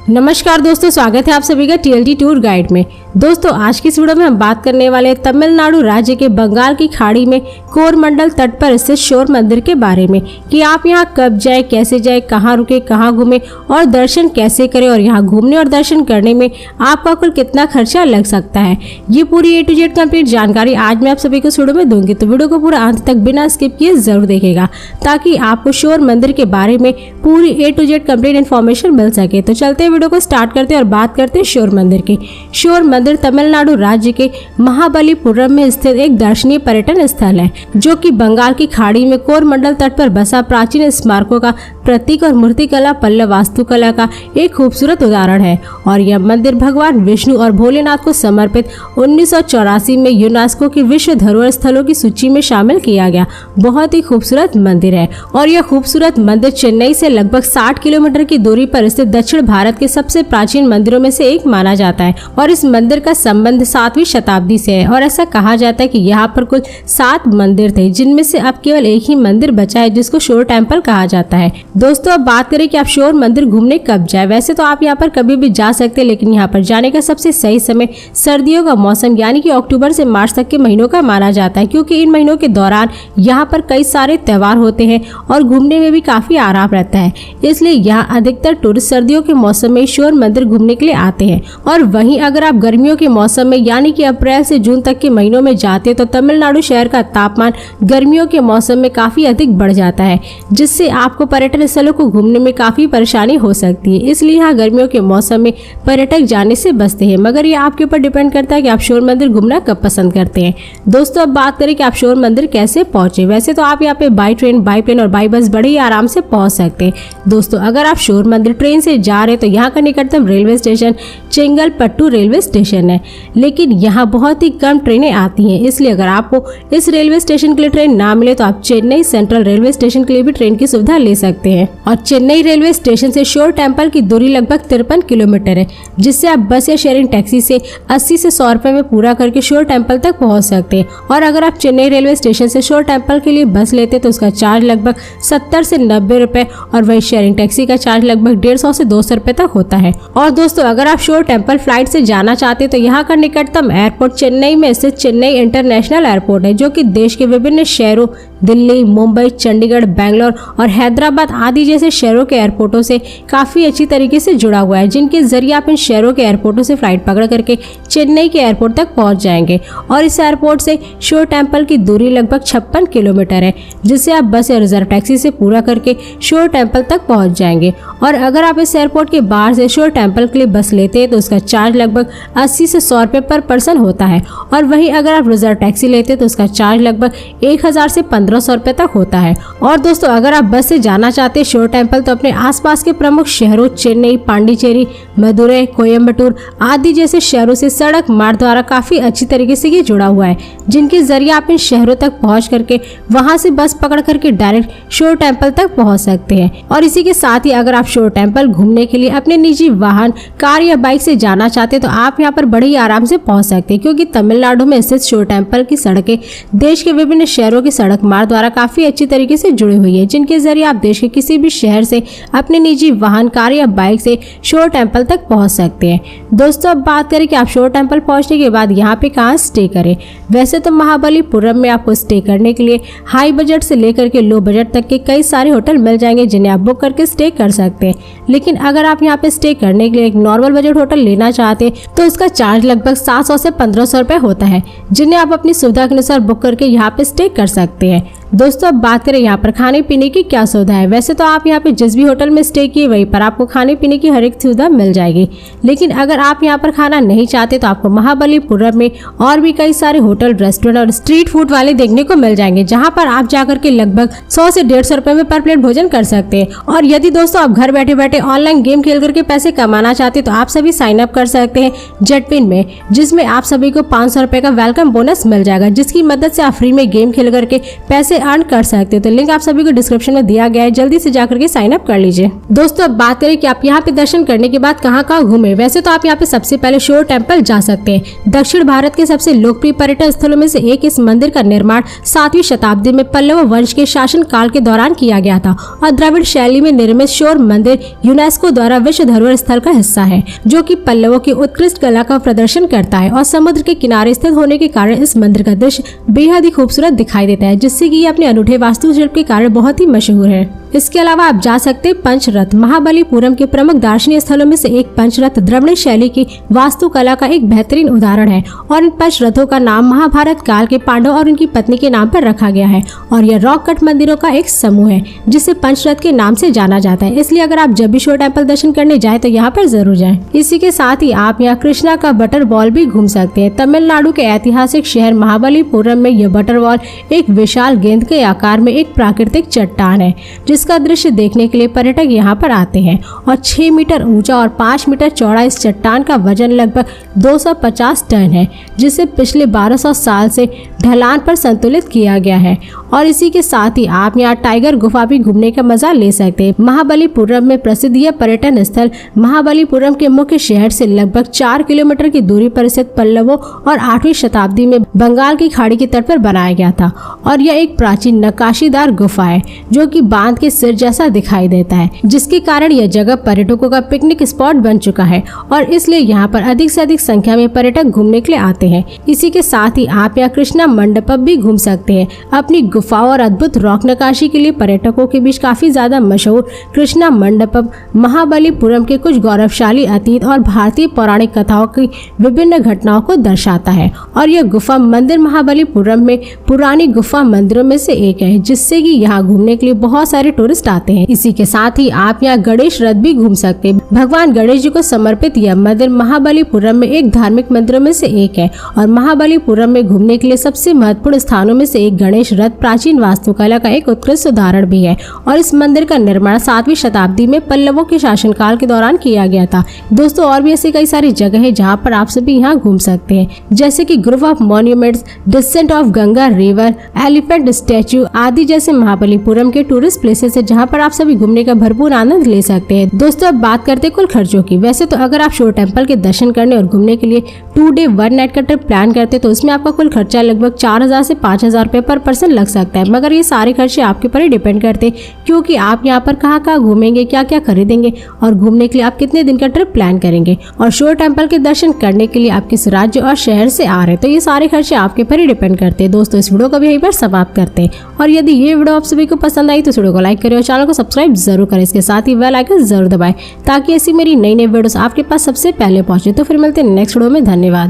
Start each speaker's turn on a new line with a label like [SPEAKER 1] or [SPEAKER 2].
[SPEAKER 1] नमस्कार दोस्तों, स्वागत है आप सभी का TLT टूर गाइड में। दोस्तों आज की इस वीडियो में हम बात करने वाले हैं तमिलनाडु राज्य के बंगाल की खाड़ी में कोरमंडल तट पर स्थित शोर मंदिर के बारे में कि आप यहां कब जाए, कैसे जाए, कहां रुके, कहां घूमे और दर्शन कैसे करें और यहां घूमने और दर्शन करने में आपका कुल कितना खर्चा लग सकता है। ये पूरी A to Z कंप्लीट जानकारी आज मैं आप सभी को इस वीडियो में दूंगी, तो वीडियो को पूरा अंत तक बिना स्किप किए जरूर देखेगा ताकि आपको शोर मंदिर के बारे में पूरी A to Z complete information मिल सके। तो चलते वीडियो को स्टार्ट करते हैं और बात करते हैं शोर मंदिर की। शोर मंदिर तमिलनाडु राज्य के महाबलीपुरम में स्थित एक दर्शनीय पर्यटन स्थल है जो कि बंगाल की खाड़ी में कोरमंडल तट पर बसा प्राचीन स्मारकों का प्रतीक और मूर्तिकला पल्लव वास्तुकला का एक खूबसूरत उदाहरण है। और यह मंदिर भगवान विष्णु और भोलेनाथ को समर्पित 1984 में यूनेस्को की विश्व धरोहर स्थलों की सूची में शामिल किया गया बहुत ही खूबसूरत मंदिर है। और यह खूबसूरत मंदिर चेन्नई से लगभग 60 किलोमीटर की दूरी पर स्थित दक्षिण भारत के सबसे प्राचीन मंदिरों में से एक माना जाता है। और इस मंदिर का संबंध 7वीं शताब्दी से है और ऐसा कहा जाता है कि यहाँ पर कुल 7 मंदिर थे, जिनमें से अब केवल एक ही मंदिर बचा है जिसको शोर टेम्पल कहा जाता है। दोस्तों अब बात करें कि आप शोर मंदिर घूमने कब जाए। वैसे तो आप यहाँ पर कभी भी जा सकते हैं, लेकिन यहाँ पर जाने का सबसे सही समय सर्दियों का मौसम यानी कि अक्टूबर से मार्च तक के महीनों का माना जाता है, क्योंकि इन महीनों के दौरान यहाँ पर कई सारे त्योहार होते हैं और घूमने में भी काफी आराम रहता है। इसलिए यहाँ अधिकतर टूरिस्ट सर्दियों के मौसम में शोर मंदिर घूमने के लिए आते हैं। और वहीं अगर आप गर्मियों के मौसम में यानी कि अप्रैल से जून तक के महीनों में जाते हैं तो तमिलनाडु शहर का तापमान गर्मियों के मौसम में काफी अधिक बढ़ जाता है, जिससे आपको पर्यटन स्थलों को घूमने में काफी परेशानी हो सकती है। इसलिए यहाँ गर्मियों के मौसम में पर्यटक जाने से बचते हैं, मगर ये आपके ऊपर डिपेंड करता है कि आप शोर मंदिर घूमना कब पसंद करते हैं। दोस्तों अब बात करें कि आप शोर मंदिर कैसे पहुंचे। वैसे तो आप यहाँ पे बाई ट्रेन, बाई प्लेन और बाई बस बड़े ही आराम से पहुंच सकते हैं। दोस्तों अगर आप शोर मंदिर ट्रेन से जा रहे हैं तो यहाँ का निकटतम railway station Chengalpattu railway station है, लेकिन यहाँ बहुत ही कम ट्रेनें आती हैं। इसलिए अगर आपको इस रेलवे स्टेशन के लिए ट्रेन ना मिले तो आप चेन्नई सेंट्रल रेलवे स्टेशन के लिए भी ट्रेन की सुविधा ले सकते हैं। और चेन्नई रेलवे स्टेशन से शोर टेम्पल की दूरी लगभग 53 किलोमीटर है, जिससे आप बस या शेयरिंग टैक्सी से 80 से 100 रुपए में पूरा करके शोर टेम्पल तक पहुंच सकते हैं। और अगर आप चेन्नई रेलवे स्टेशन से शोर टेम्पल के लिए बस लेते तो उसका चार्ज लगभग 70 से 90 रुपए और वही शेयरिंग टैक्सी का चार्ज लगभग 150 से 200 रुपए तक होता है। और दोस्तों अगर आप शोर टेम्पल फ्लाइट से जाना चाहते तो यहाँ का निकटतम एयरपोर्ट चेन्नई में स्थित चेन्नई इंटरनेशनल एयरपोर्ट है, जो कि देश के विभिन्न शहरों दिल्ली, मुंबई, चंडीगढ़, बेंगलोर और हैदराबाद आदि जैसे शहरों के एयरपोर्टों से काफी अच्छी तरीके से जुड़ा हुआ है, जिनके जरिए आप इन शहरों के एयरपोर्टों से फ्लाइट पकड़ करके चेन्नई के एयरपोर्ट तक पहुंच जाएंगे। और इस एयरपोर्ट से शोर टेम्पल की दूरी लगभग 56 किलोमीटर है, जिससे आप बस या रिजर्व टैक्सी से पूरा करके शोर टेम्पल तक पहुंच जाएंगे। और अगर आप इस एयरपोर्ट के बाहर से शोर टेम्पल के लिए बस लेते हैं तो उसका चार्ज लगभग 80 से 100 रुपए पर पर्सन होता है। और वहीं अगर आप रिजर्व टैक्सी लेते हैं तो उसका चार्ज लगभग 1000 से 1500 रुपए तक होता है। और दोस्तों अगर आप बस से जाना चाहते हैं शोर टेम्पल तो अपने आसपास के प्रमुख शहरों चेन्नई, पांडिचेरी, मदुरई, कोयम्बटूर आदि जैसे शहरों से सड़क मार्ग द्वारा काफी अच्छी तरीके से ये जुड़ा हुआ है, जिनके जरिए आप इन शहरों तक पहुंच करके वहां से बस पकड़ करके डायरेक्ट शोर टेम्पल तक पहुंच सकते हैं। और इसी के साथ ही अगर आप शोर टेम्पल घूमने के लिए अपने निजी वाहन, कार या बाइक से जाना चाहते हैं तो आप यहाँ पर बड़े ही आराम से पहुंच सकते हैं, क्योंकि तमिलनाडु में स्थित शोर टेम्पल की सड़कें देश के विभिन्न शहरों के सड़क मार्ग द्वारा काफी अच्छी तरीके से जुड़ी हुई है, जिनके जरिए आप देश के किसी भी शहर से अपने निजी वाहन, कार या बाइक से शोर टेम्पल तक पहुंच सकते हैं। दोस्तों अब बात करें कि आप शोर टेम्पल पहुंचने के बाद यहाँ पे कहाँ स्टे करें। वैसे तो महाबलीपुरम में आपको स्टे करने के लिए हाई बजट से लेकर के लो बजट तक के कई सारे होटल मिल जाएंगे, जिन्हें आप बुक करके स्टे कर सकते हैं। लेकिन अगर आप यहाँ पे स्टे करने के लिए एक नॉर्मल बजट होटल लेना चाहते हैं तो उसका चार्ज लगभग 700 से 1500 रुपए होता है, जिन्हें आप अपनी सुविधा के अनुसार बुक करके यहाँ पे स्टे कर सकते हैं। दोस्तों अब बात करें यहाँ पर खाने पीने की क्या सुविधा है। वैसे तो आप यहाँ पे जिस भी होटल में स्टे किए वहीं पर आपको खाने पीने की हर एक सुविधा मिल जाएगी, लेकिन अगर आप यहाँ पर खाना नहीं चाहते तो आपको महाबलीपुरम में और भी कई सारे होटल, रेस्टोरेंट और स्ट्रीट फूड वाले देखने को मिल जाएंगे, जहाँ पर आप जाकर के लगभग 100 से 150 रुपए में पर प्लेट भोजन कर सकते हैं। और यदि दोस्तों आप घर बैठे बैठे ऑनलाइन गेम खेल करके पैसे कमाना चाहते हैं तो आप सभी साइन अप कर सकते हैं जेटपिन में, जिसमें आप सभी को 500 रुपए का वेलकम बोनस मिल जाएगा, जिसकी मदद से आप फ्री में गेम खेल करके पैसे अर्न कर सकते हैं। तो लिंक आप सभी को डिस्क्रिप्शन में दिया गया है, जल्दी से जाकर के साइन अप कर लीजिए। दोस्तों अब बात करें कि आप यहाँ पे दर्शन करने के बाद कहाँ घूमे। वैसे तो आप यहाँ पे सबसे पहले शोर टेम्पल जा सकते हैं। दक्षिण भारत के सबसे लोकप्रिय पर्यटन स्थलों में से एक इस मंदिर का निर्माण 7वीं शताब्दी में पल्लव वंश के शासन काल के दौरान किया गया था और द्रविड़ शैली में निर्मित शोर मंदिर यूनेस्को द्वारा विश्व धरोहर स्थल का हिस्सा है, जो कि पल्लवों की उत्कृष्ट कला का प्रदर्शन करता है और समुद्र के किनारे स्थित होने के कारण इस मंदिर का दृश्य बेहद ही खूबसूरत दिखाई देता है, जिससे कि ये अपने अनूठे वास्तुशिल्प के कारण बहुत ही मशहूर है। इसके अलावा आप जा सकते हैं पंचरथ। महाबलीपुरम के प्रमुख दार्शनिक स्थलों में से एक पंचरथ द्रविड़ शैली की वास्तुकला का एक बेहतरीन उदाहरण है और इन पंचरथों का नाम महाभारत काल के पांडव और उनकी पत्नी के नाम पर रखा गया है और यह रॉक कट मंदिरों का एक समूह है जिसे पंचरथ के नाम से जाना जाता है। इसलिए अगर आप जब भी शोर टेम्पल दर्शन करने जाए तो यहाँ पर जरूर जाएं। इसी के साथ ही आप यहाँ कृष्णा का बटर वॉल भी घूम सकते हैं। तमिलनाडु के ऐतिहासिक शहर महाबलीपुरम में यह बटर वॉल एक विशाल गेंद के आकार में एक प्राकृतिक चट्टान है, जिसका दृश्य देखने के लिए पर्यटक यहाँ पर आते हैं और 6 मीटर ऊंचा और 5 मीटर चौड़ा इस चट्टान का वजन लगभग 250 टन है, जिसे पिछले 1200 साल से ढलान पर संतुलित किया गया है। और इसी के साथ ही आप यहाँ टाइगर गुफा भी घूमने का मजा ले सकते हैं। महाबलीपुरम में प्रसिद्ध यह पर्यटन स्थल महाबलीपुरम के मुख्य शहर से लगभग 4 किलोमीटर की दूरी पर स्थित पल्लवों और 8वीं शताब्दी में बंगाल की खाड़ी के तट पर बनाया गया था और यह एक प्राचीन नक्काशीदार गुफा है जो कि बांध के सिर जैसा दिखाई देता है, जिसके कारण यह जगह पर्यटकों का पिकनिक स्पॉट बन चुका है और इसलिए यहाँ पर अधिक से अधिक संख्या में पर्यटक घूमने के लिए आते हैं। इसी के साथ ही आप यहाँ कृष्णा मंडपम भी घूम सकते हैं। अपनी गुफाओं और अद्भुत रॉक नक्काशी के लिए पर्यटकों के बीच काफी ज्यादा मशहूर कृष्णा मंडपम महाबलीपुरम के कुछ गौरवशाली अतीत और भारतीय पौराणिक कथाओं की विभिन्न घटनाओं को दर्शाता है और यह गुफा मंदिर महाबलीपुरम में पुरानी गुफा मंदिरों में से एक है, जिससे कि यहाँ घूमने के लिए बहुत सारे टूरिस्ट आते हैं। इसी के साथ ही आप यहाँ गणेश रथ भी घूम सकते हैं। भगवान गणेश जी को समर्पित यह मंदिर महाबलीपुरम में एक धार्मिक मंदिरों में से एक है और महाबलीपुरम में घूमने के लिए सबसे महत्वपूर्ण स्थानों में से एक गणेश रथ प्राचीन वास्तुकला का एक उत्कृष्ट उदाहरण भी है और इस मंदिर का निर्माण 7वीं शताब्दी में पल्लवों के शासनकाल के दौरान किया गया था। दोस्तों और भी ऐसी कई सारी जगह है जहाँ पर आप सभी यहाँ घूम सकते हैं, जैसे कि group of monuments, descent of Ganga river, elephant statue आदि जैसे महाबलीपुरम के टूरिस्ट प्लेसेस है जहाँ पर आप सभी घूमने का भरपूर आनंद ले सकते हैं। दोस्तों अब बात करते हैं कुल खर्चों की। वैसे तो अगर आप शोर टेम्पल के दर्शन करने और घूमने के लिए 2 डे 1 नाइट का ट्रिप प्लान करते हैं तो उसमें आपका कुल खर्चा लगभग 4000 से 5000 रुपए पर पर्सन लग सकता है, मगर ये सारे खर्चे आपके पर ही डिपेंड करते हैं क्योंकि आप यहाँ पर कहाँ घूमेंगे, क्या क्या खरीदेंगे और घूमने के लिए आप कितने दिन का ट्रिप प्लान करेंगे और शोर टेम्पल के दर्शन करने के लिए आप किस राज्य और शहर से आ रहे हैं, तो ये सारे खर्चे आपके पर ही डिपेंड करते हैं। दोस्तों इस वीडियो को भी यहीं पर समाप्त करते हैं और यदि ये वीडियो आप सभी को पसंद आई तो इस वीडियो को लाइक करें और चैनल को सब्सक्राइब जरूर करें। इसके साथ ही बेल आइकन जरूर दबाएं ताकि ऐसी मेरी नई वीडियोस आपके पास सबसे पहले पहुंचे। तो फिर मिलते हैं नेक्स्ट वीडियो में। धन्यवाद।